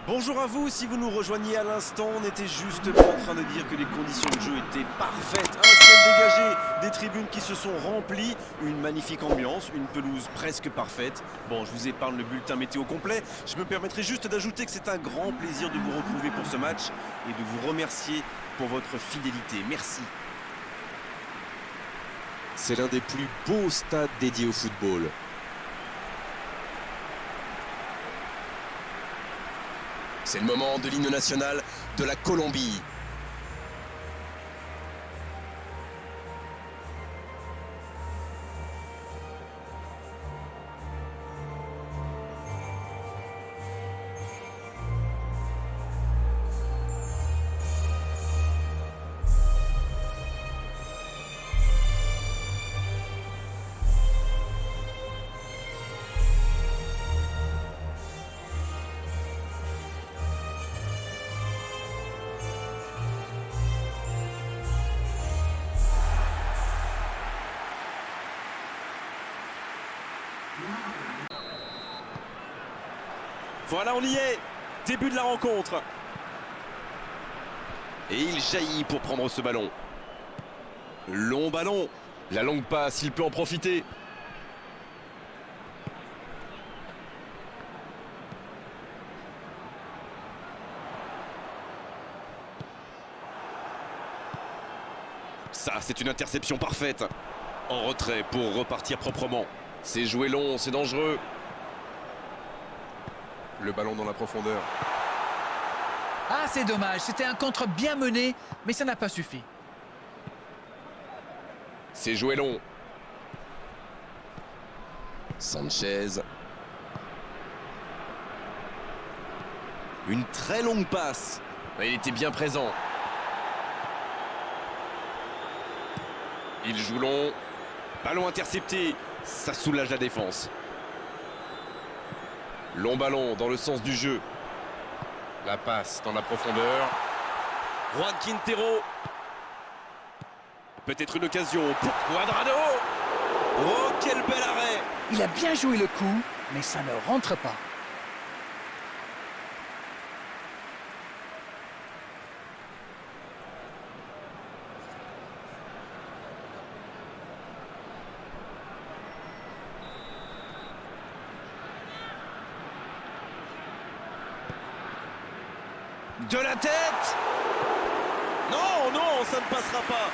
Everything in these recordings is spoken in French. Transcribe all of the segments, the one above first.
Bonjour à vous, si vous nous rejoignez à l'instant, on était justement en train de dire que les conditions de jeu étaient parfaites. Un ciel dégagé, des tribunes qui se sont remplies, une magnifique ambiance, une pelouse presque parfaite. Bon, je vous épargne le bulletin météo complet, je me permettrai juste d'ajouter que c'est un grand plaisir de vous retrouver pour ce match et de vous remercier pour votre fidélité. Merci. C'est l'un des plus beaux stades dédiés au football. C'est le moment de l'hymne national de la Colombie. Voilà, on y est. Début de la rencontre. Et il jaillit pour prendre ce ballon. Long ballon. La longue passe, il peut en profiter. Ça, c'est une interception parfaite. En retrait pour repartir proprement. C'est joué long, c'est dangereux. Le ballon dans la profondeur. Ah, c'est dommage. C'était un contre bien mené, mais ça n'a pas suffi. C'est joué long. Sanchez. Une très longue passe. Il était bien présent. Il joue long. Ballon intercepté. Ça soulage la défense. Long ballon dans le sens du jeu. La passe dans la profondeur. Juan Quintero. Peut-être une occasion pour Cuadrado. Oh, quel bel arrêt. Il a bien joué le coup, mais ça ne rentre pas. De la tête. Non, non, ça ne passera pas.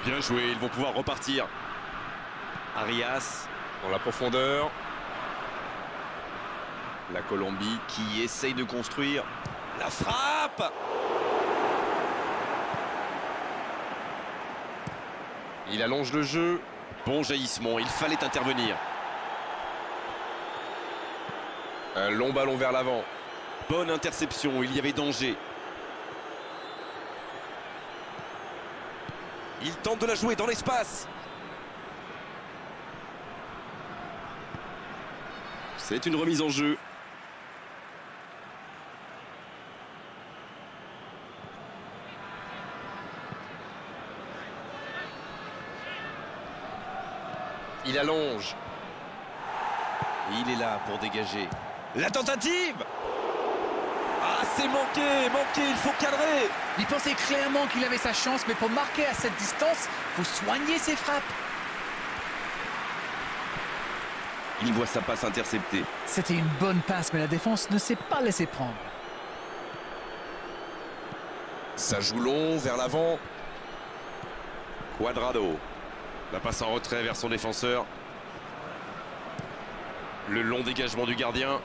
Bien joué, ils vont pouvoir repartir. Arias Dans la profondeur. La Colombie qui essaye de construire. La frappe. Il allonge le jeu. Bon jaillissement, il fallait intervenir. Un long ballon vers l'avant. Bonne interception, il y avait danger. Il tente de la jouer dans l'espace. C'est une remise en jeu. Il allonge. Et il est là pour dégager. La tentative. Ah, c'est manqué, il faut cadrer. Il pensait clairement qu'il avait sa chance, mais pour marquer à cette distance, il faut soigner ses frappes. Il voit sa passe interceptée. C'était une bonne passe, mais la défense ne s'est pas laissée prendre. Ça joue long vers l'avant. Cuadrado. La passe en retrait vers son défenseur. Le long dégagement du gardien.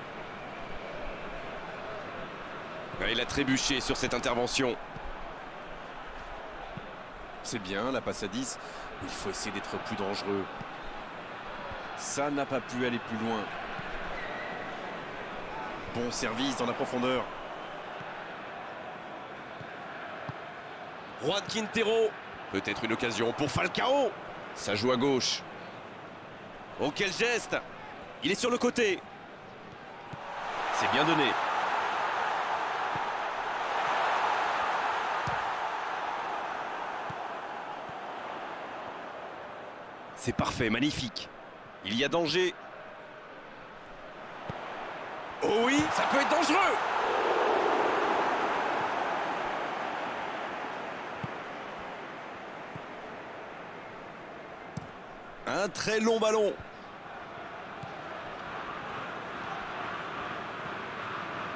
Il a trébuché sur cette intervention. C'est bien, la passe à 10. Il faut essayer d'être plus dangereux. Ça n'a pas pu aller plus loin. Bon service dans la profondeur. Juan Quintero. Peut-être une occasion pour Falcao. Ça joue à gauche. Oh, quel geste. Il est sur le côté. C'est bien donné. C'est parfait, magnifique. Il y a danger. Oh oui, ça peut être dangereux. Un très long ballon.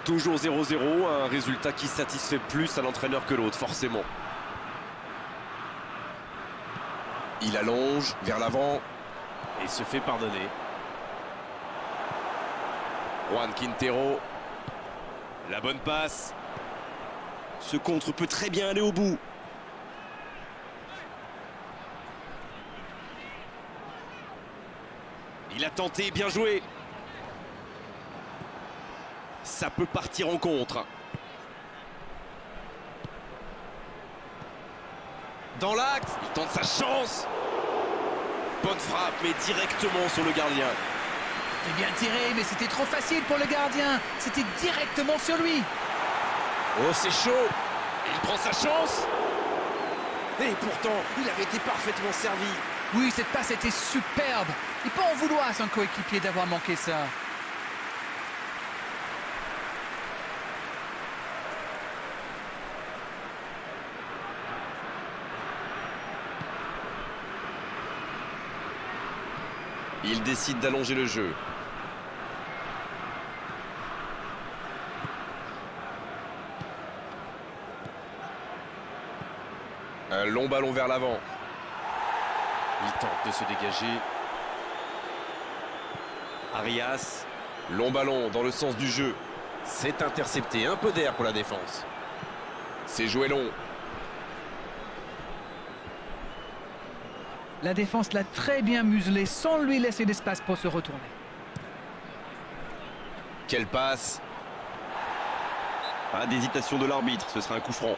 Toujours 0-0, un résultat qui satisfait plus à l'entraîneur que l'autre, forcément. Il allonge vers l'avant. Et se fait pardonner. Juan Quintero. La bonne passe. Ce contre peut très bien aller au bout. Il a tenté, bien joué. Ça peut partir en contre. Dans l'axe, il tente sa chance. Bonne frappe, mais directement sur le gardien. C'est bien tiré, mais c'était trop facile pour le gardien. C'était directement sur lui. Oh, c'est chaud. Il prend sa chance. Et pourtant, il avait été parfaitement servi. Oui, cette passe était superbe. Il peut en vouloir à son coéquipier d'avoir manqué ça. Il décide d'allonger le jeu. Un long ballon vers l'avant. Il tente de se dégager. Arias. Long ballon dans le sens du jeu. C'est intercepté. Un peu d'air pour la défense. C'est joué long. La défense l'a très bien muselé sans lui laisser d'espace pour se retourner. Quelle passe. Pas d'hésitation de l'arbitre, ce sera un coup franc.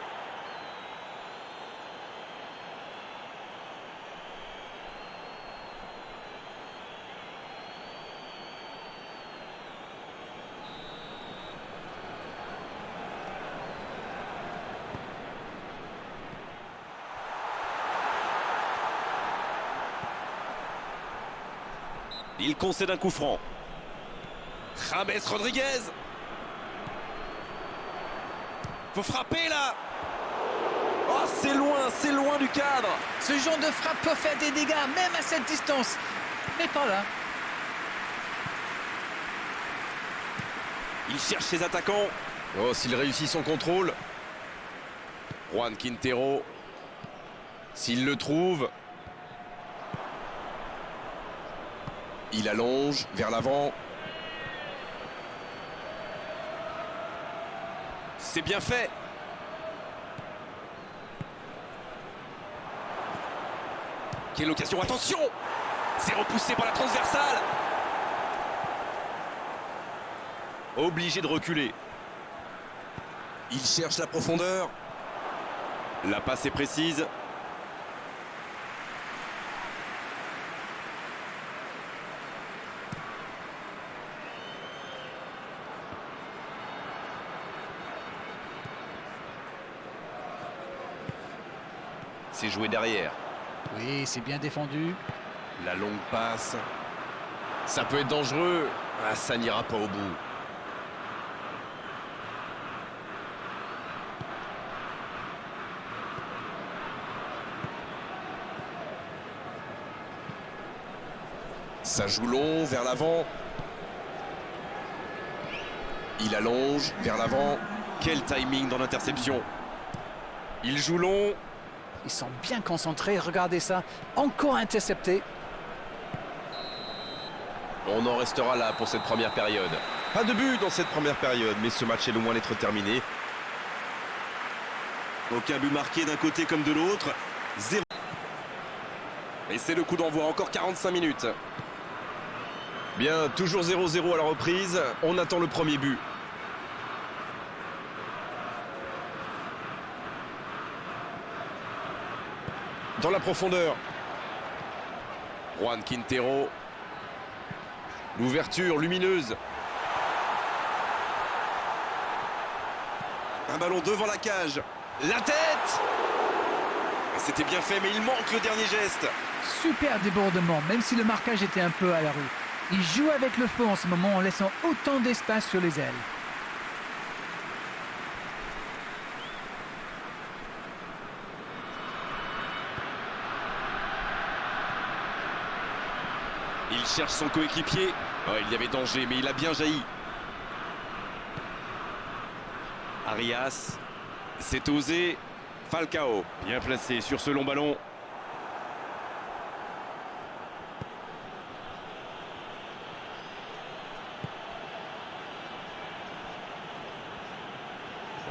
Il concède un coup franc. James Rodriguez. Faut frapper là. Oh, c'est loin du cadre. Ce genre de frappe peut faire des dégâts, même à cette distance. Mais pas là. Il cherche ses attaquants. Oh, s'il réussit son contrôle. Juan Quintero. S'il le trouve. Il allonge vers l'avant. C'est bien fait. Quelle occasion, attention. C'est repoussé par la transversale. Obligé de reculer. Il cherche la profondeur. La passe est précise. C'est joué derrière. Oui, c'est bien défendu. La longue passe. Ça peut être dangereux. Ah, ça n'ira pas au bout. Ça joue long vers l'avant. Il allonge vers l'avant. Quel timing dans l'interception. Il joue long. Ils sont bien concentrés, regardez ça. Encore intercepté. On en restera là pour cette première période. Pas de but dans cette première période, mais ce match est loin d'être terminé. Aucun but marqué d'un côté comme de l'autre. 0. Et c'est le coup d'envoi, encore 45 minutes. Bien, toujours 0-0 à la reprise. On attend le premier but. Dans la profondeur. Juan Quintero. L'ouverture lumineuse. Un ballon devant la cage. La tête. C'était bien fait, mais il manque le dernier geste. Super débordement, même si le marquage était un peu à la rue. Il joue avec le feu en ce moment en laissant autant d'espace sur les ailes. Il cherche son coéquipier. Oh, il y avait danger, mais il a bien jailli. Arias. C'est osé. Falcao. Bien placé sur ce long ballon.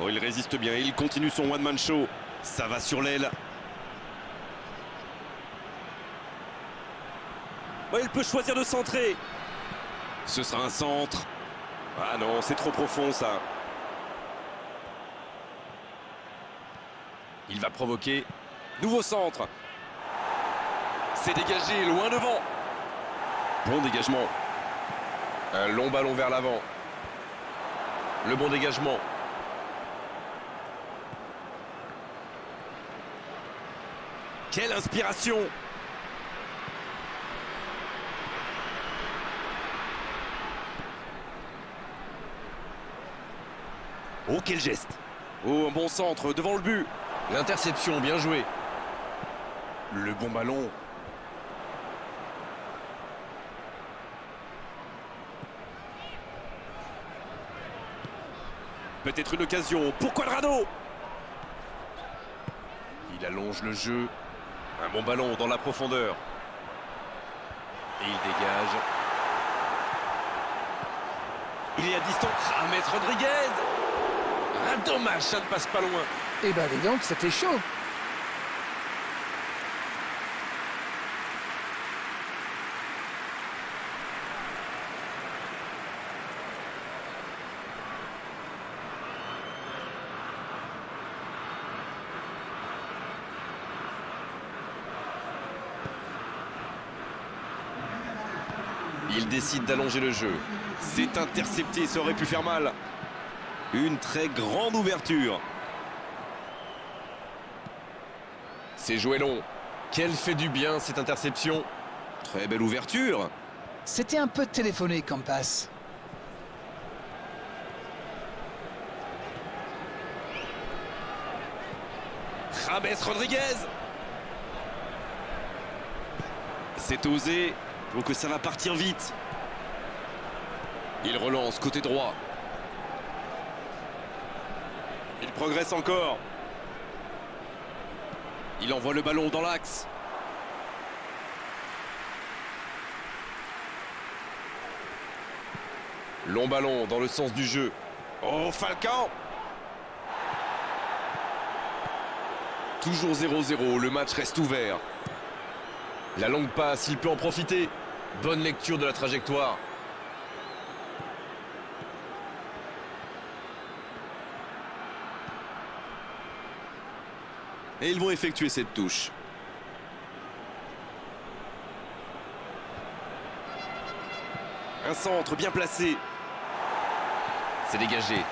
Oh, il résiste bien. Il continue son one-man show. Ça va sur l'aile. Oh, il peut choisir de centrer. Ce sera un centre. Ah non, c'est trop profond ça. Il va provoquer. Nouveau centre. C'est dégagé, loin devant. Bon dégagement. Un long ballon vers l'avant. Le bon dégagement. Quelle inspiration! Oh, quel geste! Oh, un bon centre devant le but. L'interception, bien joué. Le bon ballon. Peut-être une occasion pour Cuadrado. Il allonge le jeu. Un bon ballon dans la profondeur. Et il dégage. Il est à distance. James Rodriguez. Un dommage, ça ne passe pas loin. Eh ben dis donc, c'était chaud. Il décide d'allonger le jeu. C'est intercepté, ça aurait pu faire mal. Une très grande ouverture. C'est joué long. Quel fait du bien cette interception. Très belle ouverture. C'était un peu téléphoné comme passe. James Rodriguez. C'est osé. Donc ça va partir vite. Il relance côté droit. Il progresse encore. Il envoie le ballon dans l'axe. Long ballon dans le sens du jeu. Oh, Falcao. Toujours 0-0, le match reste ouvert. La longue passe, il peut en profiter. Bonne lecture de la trajectoire. Et ils vont effectuer cette touche. Un centre bien placé. C'est dégagé.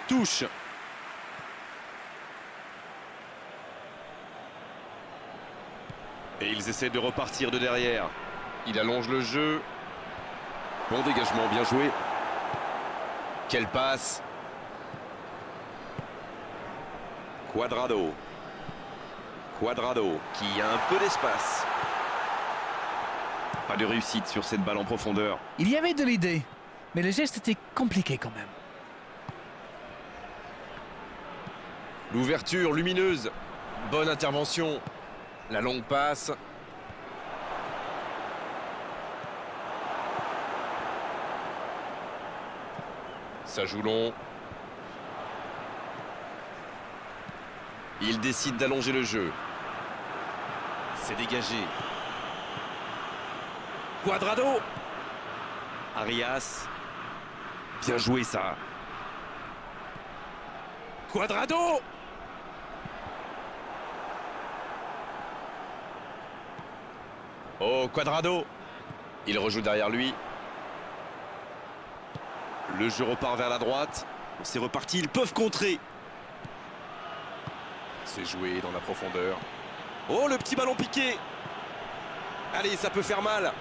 Touche. Et ils essaient de repartir de derrière. Il allonge le jeu. Bon dégagement, bien joué. Quelle passe. Cuadrado. Cuadrado qui a un peu d'espace. Pas de réussite sur cette balle en profondeur. Il y avait de l'idée, mais le geste était compliqué quand même. L'ouverture lumineuse. Bonne intervention. La longue passe. Ça joue long. Il décide d'allonger le jeu. C'est dégagé. Cuadrado. Arias. Bien joué ça. Cuadrado. Oh, Cuadrado. Il rejoue derrière lui. Le jeu repart vers la droite. C'est reparti, ils peuvent contrer. C'est joué dans la profondeur. Oh, le petit ballon piqué. Allez, ça peut faire mal.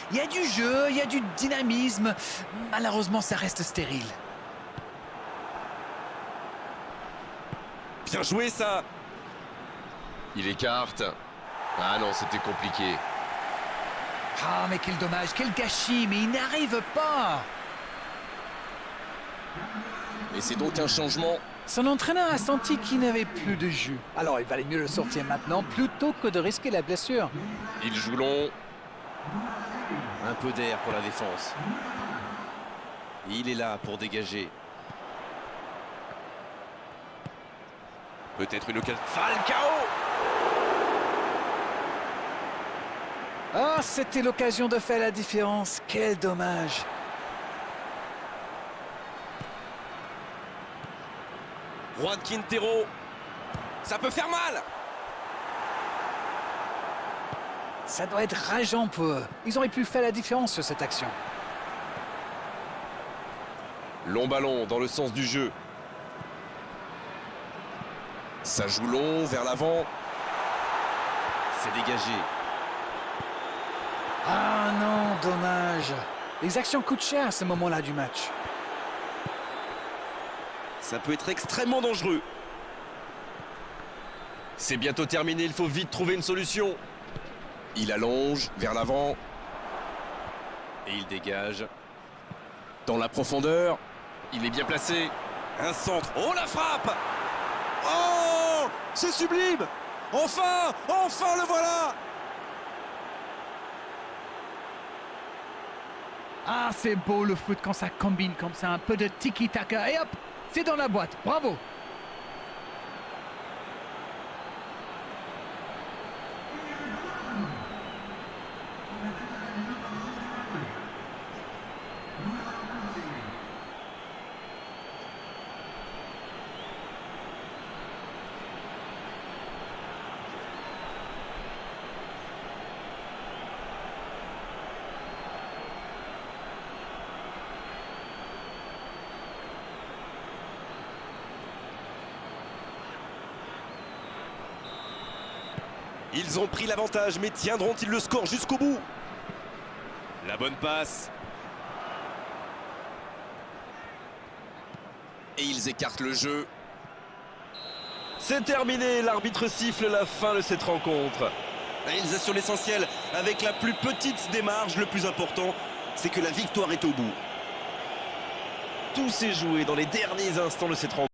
Il y a du jeu, il y a du dynamisme. Malheureusement, ça reste stérile. Bien joué, ça. Il écarte. Ah non, c'était compliqué. Ah, mais quel dommage, quel gâchis, mais il n'arrive pas. Et c'est donc un changement. Son entraîneur a senti qu'il n'avait plus de jus. Alors, il valait mieux le sortir maintenant plutôt que de risquer la blessure. Il joue long. Un peu d'air pour la défense. Il est là pour dégager. Peut-être une occasion. Falcao! Ah, c'était l'occasion de faire la différence. Quel dommage. Juan Quintero. Ça peut faire mal. Ça doit être rageant pour eux. Ils auraient pu faire la différence sur cette action. Long ballon dans le sens du jeu. Ça joue long vers l'avant. C'est dégagé. Ah non, dommage. Les actions coûtent cher à ce moment-là du match. Ça peut être extrêmement dangereux. C'est bientôt terminé, il faut vite trouver une solution. Il allonge vers l'avant. Et il dégage. Dans la profondeur. Il est bien placé. Un centre. Oh, la frappe! Oh! C'est sublime! Enfin! Enfin, le voilà! Ah, c'est beau le foot quand ça combine comme ça. Un peu de tiki-taka et hop, c'est dans la boîte. Bravo! Ils ont pris l'avantage, mais tiendront-ils le score jusqu'au bout? La bonne passe. Et ils écartent le jeu. C'est terminé, l'arbitre siffle la fin de cette rencontre. Ils assurent l'essentiel avec la plus petite des marges. Le plus important, c'est que la victoire est au bout. Tout s'est joué dans les derniers instants de cette rencontre.